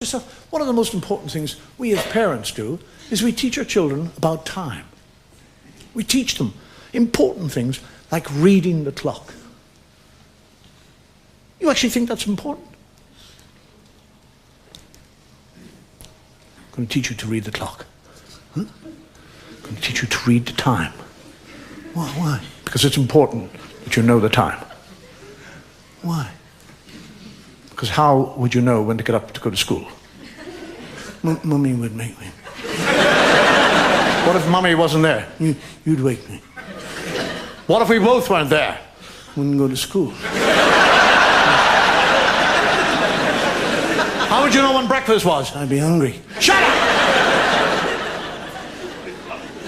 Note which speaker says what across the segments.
Speaker 1: yourself, one of the most important things we as parents do is we teach our children about time. We teach them important things like reading the clock. You actually think that's important? I'm going to teach you to read the clock. Huh? I'm going to teach you to read the time. Why? Because it's important that you know the time. Why? Because how would you know when to get up to go to school? Mummy would make me. What if Mummy wasn't there? You'd wake me. What if we both weren't there? Wouldn't go to school. How would you know when breakfast was? I'd be hungry. Shut up!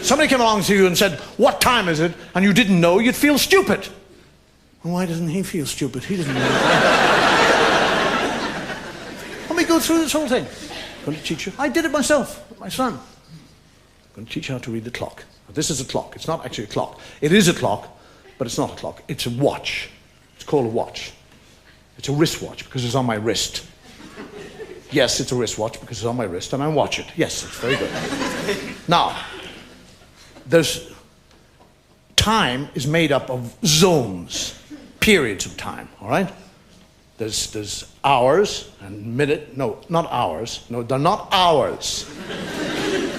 Speaker 1: Somebody came along to you and said, what time is it? And you didn't know, you'd feel stupid. Well, why doesn't he feel stupid? He doesn't know. Let me go through this whole thing. I'm going to teach you. I did it myself with my son. I'm going to teach you how to read the clock. This is a clock. It's not actually a clock. It is a clock, but it's not a clock. It's a watch. It's called a watch. It's a wristwatch because it's on my wrist. Yes, it's a wristwatch because it's on my wrist and I watch it. Yes, it's very good. Now, time is made up of zones, periods of time, all right? There's hours and minute. No, not hours. No, they're not hours.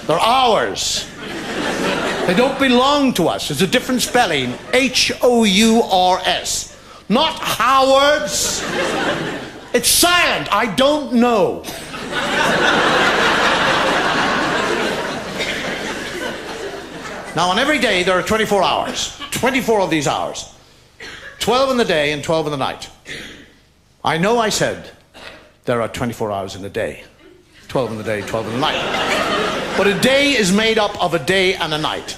Speaker 1: They're hours. They don't belong to us. It's a different spelling. H-O-U-R-S. Not Howards. It's silent. I don't know. Now, on every day, there are 24 hours. 24 of these hours. 12 in the day and 12 in the night. I know I said there are 24 hours in a day. 12 in the day, 12 in the night. But a day is made up of a day and a night.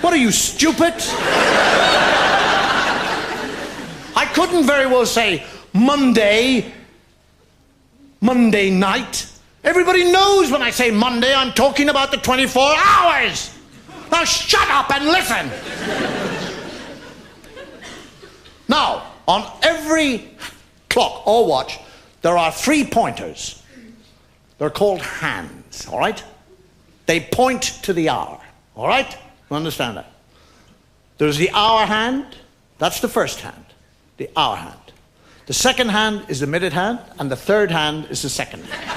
Speaker 1: What are you, stupid? I couldn't very well say Monday night. Everybody knows when I say Monday, I'm talking about the 24 hours. Now shut up and listen. Now, on every clock or watch, there are 3 pointers. They're called hands, all right? They point to the hour, all right? You understand that? There's the hour hand. That's the first hand, the hour hand. The second hand is the minute hand, and the third hand is the second hand.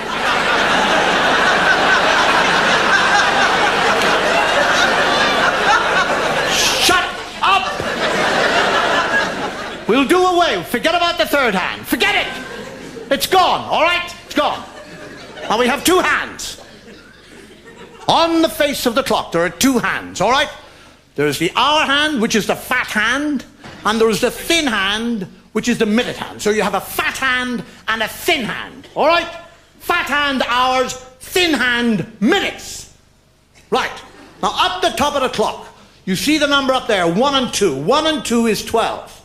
Speaker 1: Shut up! We'll do away. Forget about the third hand. Forget it! It's gone, all right? It's gone. Now we have 2 hands. On the face of the clock, there are 2 hands, all right? There's the hour hand, which is the fat hand, and there's the thin hand, which is the minute hand. So you have a fat hand and a thin hand, all right? Fat hand hours, thin hand minutes. Right. Now up the top of the clock, you see the number up there, 1 and 2. 1 and 2 is 12.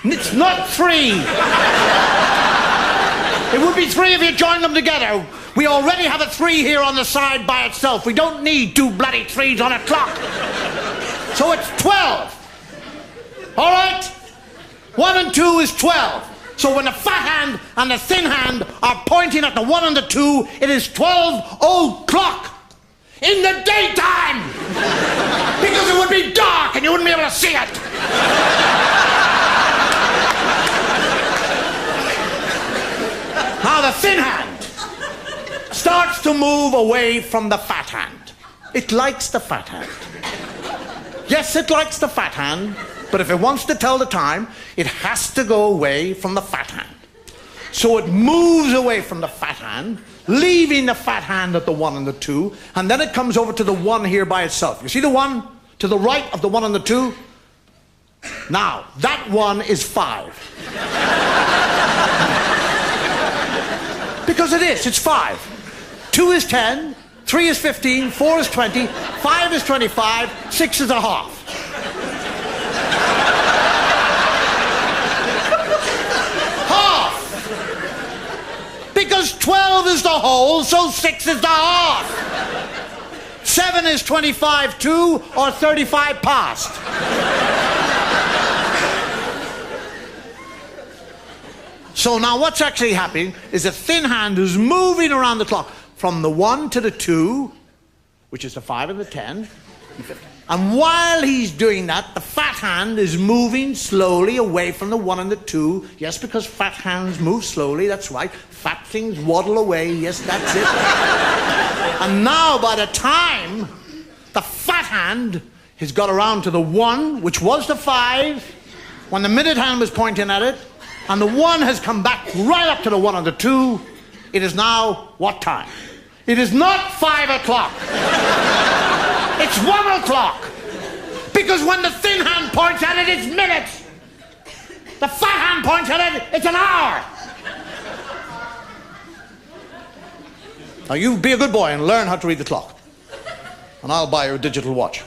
Speaker 1: It's not 3. It would be 3 if you joined them together. We already have a 3 here on the side by itself. We don't need 2 bloody 3s on a clock. So it's 12. All right? 1 and 2 is 12. So when the fat hand and the thin hand are pointing at the 1 and the 2, it is 12 o'clock in the daytime. Because it would be dark and you wouldn't be able to see it. Now the thin hand starts to move away from the fat hand. It likes the fat hand. Yes, it likes the fat hand, but if it wants to tell the time, it has to go away from the fat hand. So it moves away from the fat hand, leaving the fat hand at the 1 and the 2, and then it comes over to the 1 here by itself. You see the 1 to the right of the 1 and the 2? Now, that 1 is 5. Because it is, it's 5. 2 is 10, 3 is 15, 4 is 20, 5 is 25, 6 is a half. Half! Because 12 is the whole, so 6 is the half. 7 is 25 to or 35 past. So now what's actually happening is the thin hand is moving around the clock from the 1 to the 2, which is the 5 and the 10. And while he's doing that, the fat hand is moving slowly away from the 1 and the 2. Yes, because fat hands move slowly, that's right. Fat things waddle away, yes, that's it. And now by the time the fat hand has got around to the 1, which was the 5, when the minute hand was pointing at it, and the 1 has come back right up to the 1 and the 2, it is now what time? It is not 5 o'clock. It's 1 o'clock. Because when the thin hand points at it, it's minutes. The fat hand points at it, it's an hour. Now you be a good boy and learn how to read the clock. And I'll buy you a digital watch.